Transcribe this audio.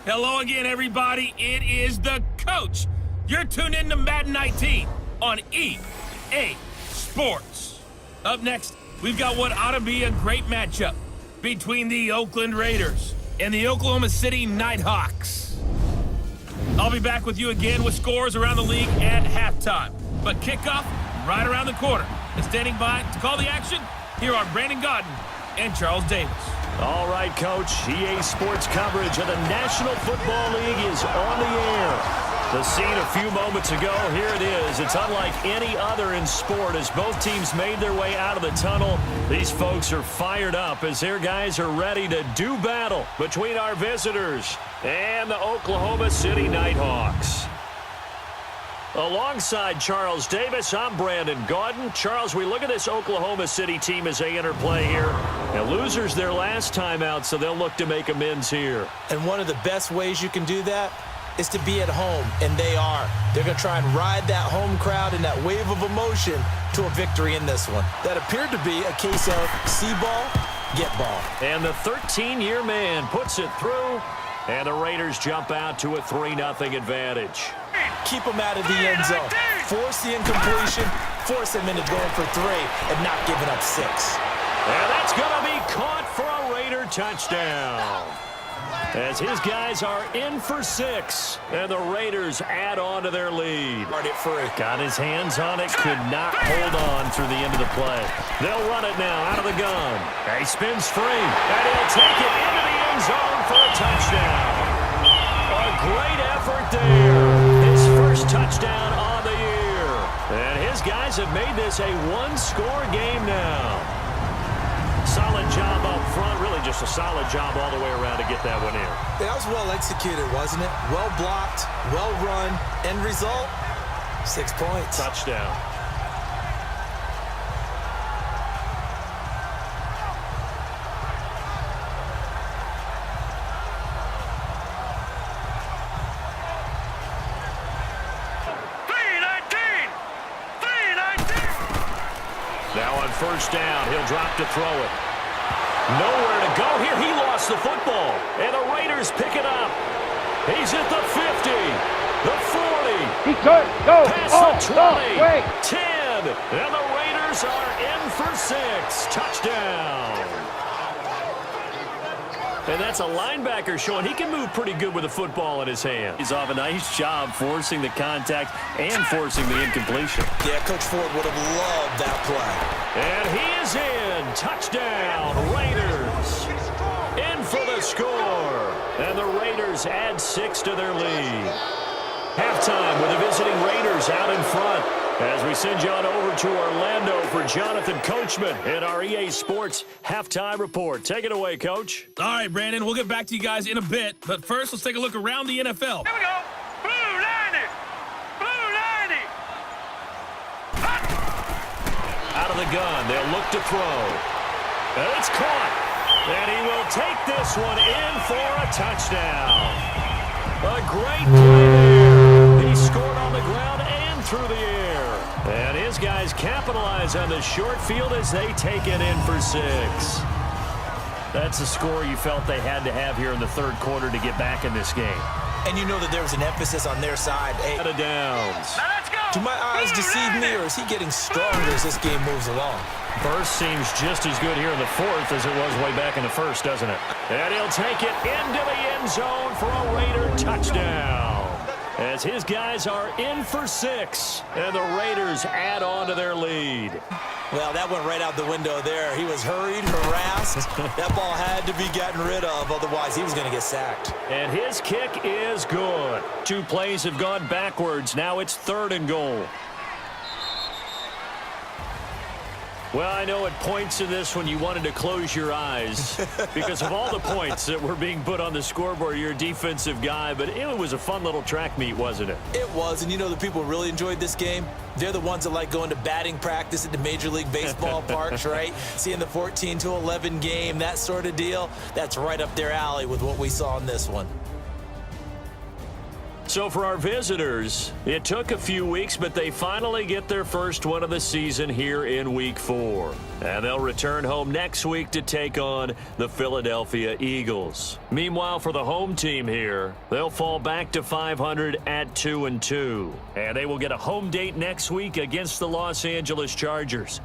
Hello again, everybody. It is the coach. You're tuned in to Madden 19 on EA Sports. Up next, we've got what ought to be a great matchup between the Oakland Raiders and the Oklahoma City Nighthawks. I'll be back with you again with scores around the league at halftime. But kickoff right around the corner. And standing by to call the action, here are Brandon Godden and Charles Davis. All right, Coach. EA Sports coverage of the National Football League is on the air. The scene a few moments ago, here it is. It's unlike any other in sport as both teams made their way out of the tunnel. These folks are fired up as their guys are ready to do battle between our visitors and the Oklahoma City Nighthawks. Alongside Charles Davis, I'm Brandon Godden. Charles, we look at this Oklahoma City team as they interplay here. Now, losers their last time out, so they'll look to make amends here. And one of the best ways you can do that is to be at home, and they are. They're going to try and ride that home crowd and that wave of emotion to a victory in this one. That appeared to be a case of see ball, get ball. And the 13-year man puts it through, and the Raiders jump out to a 3-0 advantage. Keep them out of the end zone. Force the incompletion. Force them into going for 3 and not giving up 6. And that's going to be caught for a Raider touchdown. As his guys are in for 6, and the Raiders add on to their lead. Got his hands on it, could not hold on through the end of the play. They'll run it now out of the gun. He spins free, and he'll take it into the end zone for a touchdown. A great effort there. His first touchdown on the year. And his guys have made this a one-score game now. Solid job up front, really just a solid job all the way around to get that one in. That was well executed, wasn't it? Well blocked, well run. End result, 6 points. Touchdown. Now on first down, he'll drop to throw it. Nowhere to go here. He lost the football, and the Raiders pick it up. He's at the 50, the 40. He could go. Past the 20, 10, and the Raiders are in for 6. Touchdown. And that's a linebacker showing he can move pretty good with the football in his hand. He's off a nice job forcing the contact and forcing the incompletion. Yeah, Coach Ford would have loved that play. And he is in. Touchdown, Raiders. In for the score. And the Raiders add 6 to their lead. Halftime with the visiting Raiders out in front. As we send you on over to Orlando for Jonathan Coachman in our EA Sports Halftime Report. Take it away, Coach. All right, Brandon, we'll get back to you guys in a bit. But first, let's take a look around the NFL. Here we go. Blue 90. Blue 90. Out of the gun, they'll look to throw. And it's caught. And he will take this one in for a touchdown. A great play there. He scored on the ground and through the air. And his guys capitalize on the short field as they take it in for 6. That's a score you felt they had to have here in the third quarter to get back in this game. And you know that there was an emphasis on their side. Hey, Out of downs. Now let's go. do my eyes deceive me, or is he getting stronger as this game moves along? Burst seems just as good here in the fourth as it was way back in the first, doesn't it? And he'll take it into the end zone for a Raider touchdown. As his guys are in for 6, and the Raiders add on to their lead. Well, that went right out the window there. He was hurried, harassed. That ball had to be gotten rid of, otherwise he was going to get sacked. And his kick is good. 2 plays have gone backwards. Now it's 3rd and goal. Well, I know at points in this when you wanted to close your eyes because of all the points that were being put on the scoreboard. You're a defensive guy, but it was a fun little track meet, wasn't it? It was, and you know the people who really enjoyed this game? They're the ones that like going to batting practice at the Major League Baseball parks, right? Seeing the 14-11 game, that sort of deal. That's right up their alley with what we saw in this one. So for our visitors, it took a few weeks, but they finally get their first one of the season here in Week 4. And they'll return home next week to take on the Philadelphia Eagles. Meanwhile, for the home team here, they'll fall back to 500 at 2-2. And they will get a home date next week against the Los Angeles Chargers.